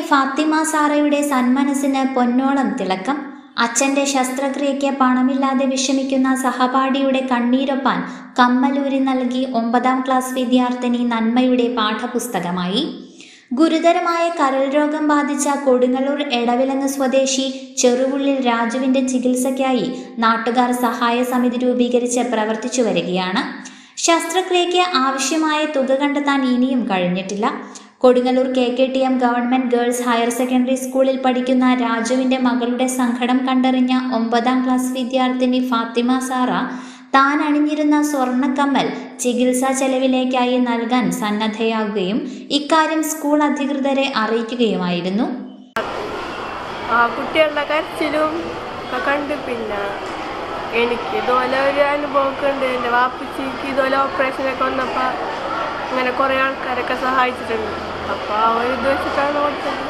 ഫാത്തിമ സാറയുടെ സന്മനസ്സിന് പൊന്നോളം തിളക്കം. അച്ഛൻ്റെ ശസ്ത്രക്രിയയ്ക്ക് പണമില്ലാതെ വിഷമിക്കുന്ന സഹപാഠിയുടെ കണ്ണീരൊപ്പാൻ കമ്മലൂരി നൽകി 9ാം ക്ലാസ് വിദ്യാർത്ഥിനി നന്മയുടെ പാഠപുസ്തകമായി. ഗുരുതരമായ കരൾ രോഗം ബാധിച്ച കൊടുങ്ങല്ലൂർ എടവിലങ്ങ് സ്വദേശി ചെറുവുള്ളിൽ രാജുവിൻ്റെ ചികിത്സയ്ക്കായി നാട്ടുകാർ സഹായ സമിതി രൂപീകരിച്ച് പ്രവർത്തിച്ചു വരികയാണ്. ശസ്ത്രക്രിയയ്ക്ക് ആവശ്യമായ തുക കണ്ടെത്താൻ ഇനിയും കഴിഞ്ഞിട്ടില്ല. Kodungallur KKTM government girls higher secondary സ്കൂളിൽ പഠിക്കുന്ന രാജുവിൻ്റെ മകളുടെ സങ്കടം കണ്ടറിഞ്ഞ 9ാം ക്ലാസ് വിദ്യാർത്ഥിനി ഫാത്തിമ സാറ താൻ അണിഞ്ഞിരുന്ന സ്വർണ്ണക്കമ്മൽ ചികിത്സാ ചെലവിലേക്കായി നൽകാൻ സന്നദ്ധയാകുകയും ഇക്കാര്യം സ്കൂൾ അധികൃതരെ അറിയിക്കുകയുമായിരുന്നു. കുട്ടികളുടെ കരച്ചിലും കണ്ട് പിന്നെ എനിക്ക് ഇതുപോലെ ഒരു അനുഭവമൊക്കെ ഉണ്ട്. എൻ്റെ വാപ്പച്ചിക്ക് ഇതുപോലെ ഓപ്പറേഷനൊക്കെ വന്നപ്പോൾ അങ്ങനെ കുറേ ആൾക്കാരൊക്കെ സഹായിച്ചിട്ടുണ്ട്. അപ്പോൾ ആ ഒരു ഇത് വെച്ചിട്ടാണ് കൊടുത്തത്.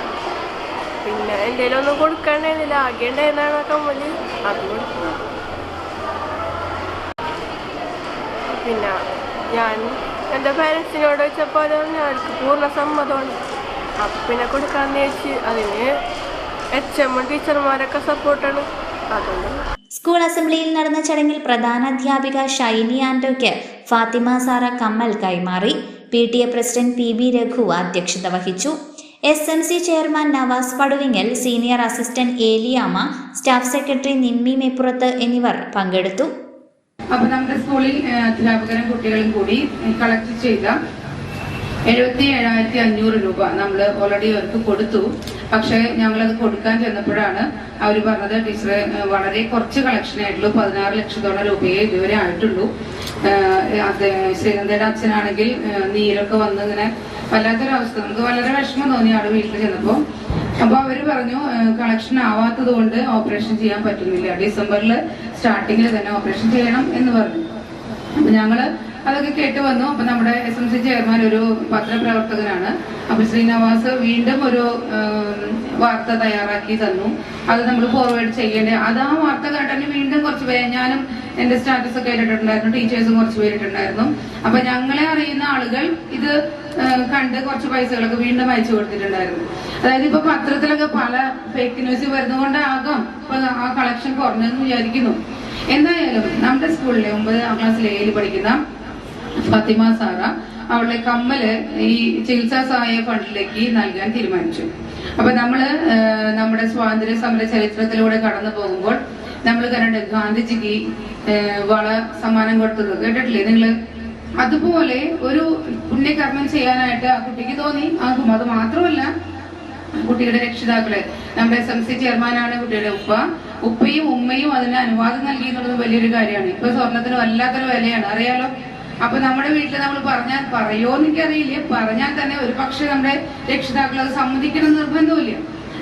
പിന്നെ എന്തെങ്കിലും ഒന്നും കൊടുക്കണ്ടേന്നില്ല, ആകെ ഉണ്ടായിരുന്നാണ് കമ്മല്, അത് കൊടുക്കും. പിന്നെ ഞാൻ എൻ്റെ പാരൻസിനോട് വെച്ചപ്പോൾ ഞങ്ങൾക്ക് പൂർണ്ണ സമ്മതമാണ്. അപ്പം പിന്നെ കൊടുക്കാമെന്ന് ചോദിച്ച് അതിന് HM ടീച്ചർമാരൊക്കെ സപ്പോർട്ടാണ്. അതുകൊണ്ട് സ്കൂൾ അസംബ്ലിയിൽ നടന്ന ചടങ്ങിൽ പ്രധാനാധ്യാപിക ഷൈനി ആൻഡോയ്ക്ക് ഫാത്തിമ സാറ കമ്മൽ കൈമാറി. PTA പ്രസിഡന്റ് PB രഘു അധ്യക്ഷത വഹിച്ചു. SMC chairman Navas Paduvingal, senior assistant Eliyamma, staff secretary Nimmi Meppurath എന്നിവർ പങ്കെടുത്തു. അപ്പോൾ നമ്മുടെ സ്കൂളിൽ അധ്യാപകരും കുട്ടികളും കൂടി കളക്ട് ചെയ്ത 77,500 രൂപ നമ്മൾ ഓൾറെഡി അവർക്ക് കൊടുത്തു. പക്ഷേ ഞങ്ങളത് കൊടുക്കാൻ ചെന്നപ്പോഴാണ് അവർ പറഞ്ഞത്, ടീച്ചറെ വളരെ കുറച്ച് കളക്ഷൻ ആയിട്ടുള്ളൂ, 16 ലക്ഷത്തോളം രൂപയെ ഇതുവരെ ആയിട്ടുള്ളൂ. ശ്രീനന്ദയുടെ അച്ഛനാണെങ്കിൽ നീരൊക്കെ വന്ന് ഇങ്ങനെ വല്ലാത്തൊരവസ്ഥ, നമുക്ക് വളരെ വിഷമം തോന്നി അവിടെ വീട്ടിൽ ചെന്നപ്പോൾ. അപ്പോൾ അവർ പറഞ്ഞു കളക്ഷൻ ആവാത്തത് കൊണ്ട് ഓപ്പറേഷൻ ചെയ്യാൻ പറ്റുന്നില്ല, ഡിസംബറിൽ സ്റ്റാർട്ടിങ്ങിൽ തന്നെ ഓപ്പറേഷൻ ചെയ്യണം എന്ന് പറഞ്ഞു. അപ്പൊ ഞങ്ങള് അതൊക്കെ കേട്ട് വന്നു. അപ്പൊ നമ്മുടെ SMC ചെയർമാൻ ഒരു പത്രപ്രവർത്തകനാണ്. അപ്പൊ ശ്രീ നവാസ് വീണ്ടും ഒരു വാർത്ത തയ്യാറാക്കി തന്നു. അത് നമ്മൾ ഫോർവേഡ് ചെയ്യേണ്ടത്. അത് ആ വാർത്ത കേട്ടെന്നെ വീണ്ടും കുറച്ച് പേര്, ഞാനും എന്റെ സ്റ്റാറ്റസ് ഒക്കെ ഇട്ടിട്ടുണ്ടായിരുന്നു, ടീച്ചേഴ്സും കുറച്ച് പേരിട്ടുണ്ടായിരുന്നു. അപ്പൊ ഞങ്ങളെ അറിയുന്ന ആളുകൾ ഇത് കണ്ട് കുറച്ച് പൈസകളൊക്കെ വീണ്ടും അയച്ചു കൊടുത്തിട്ടുണ്ടായിരുന്നു. അതായത് ഇപ്പൊ പത്രത്തിലൊക്കെ പല ഫേക്ക് ന്യൂസ് വരുന്നതുകൊണ്ടാകാം ഇപ്പൊ ആ കളക്ഷൻ കുറഞ്ഞെന്ന് വിചാരിക്കുന്നു. എന്തായാലും നമ്മുടെ സ്കൂളിലെ 9ാം ക്ലാസ്സിൽ A പഠിക്കുന്ന ഫാത്തിമ സാറ അവളുടെ കമ്മല് ഈ ചികിത്സാ സഹായ ഫണ്ടിലേക്ക് നൽകാൻ തീരുമാനിച്ചു. അപ്പൊ നമ്മുടെ സ്വാതന്ത്ര്യ സമര ചരിത്രത്തിലൂടെ കടന്നു പോകുമ്പോൾ നമ്മൾ കണ്ട് ഗാന്ധിജിക്ക് വള സമ്മാനം കൊടുത്തത് കേട്ടിട്ടില്ലേ നിങ്ങള്? അതുപോലെ ഒരു പുണ്യകർമ്മം ചെയ്യാനായിട്ട് ആ കുട്ടിക്ക് തോന്നി. അത് മാത്രമല്ല, കുട്ടിയുടെ രക്ഷിതാക്കള്, നമ്മുടെ SMC ചെയർമാനാണ് കുട്ടിയുടെ ഉപ്പയും ഉമ്മയും അതിന് അനുവാദം നൽകി എന്നുള്ളത് വലിയൊരു കാര്യമാണ്. ഇപ്പൊ സ്വർണത്തിന് വല്ലാത്തൊരു വിലയാണ്, അറിയാലോ. അപ്പൊ നമ്മുടെ വീട്ടിൽ നമ്മൾ പറയോന്ന് എനിക്കറിയില്ല, പറഞ്ഞാൽ തന്നെ ഒരു പക്ഷെ നമ്മുടെ രക്ഷിതാക്കൾ അത് സമ്മതിക്കണം നിർബന്ധമില്ല.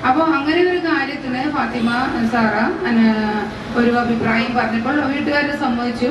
അപ്പൊ അങ്ങനെ ഒരു കാര്യത്തിന് ഫാത്തിമ സാറ ഒരു അഭിപ്രായം പറഞ്ഞപ്പോൾ വീട്ടുകാരെ സമ്മതിച്ചു.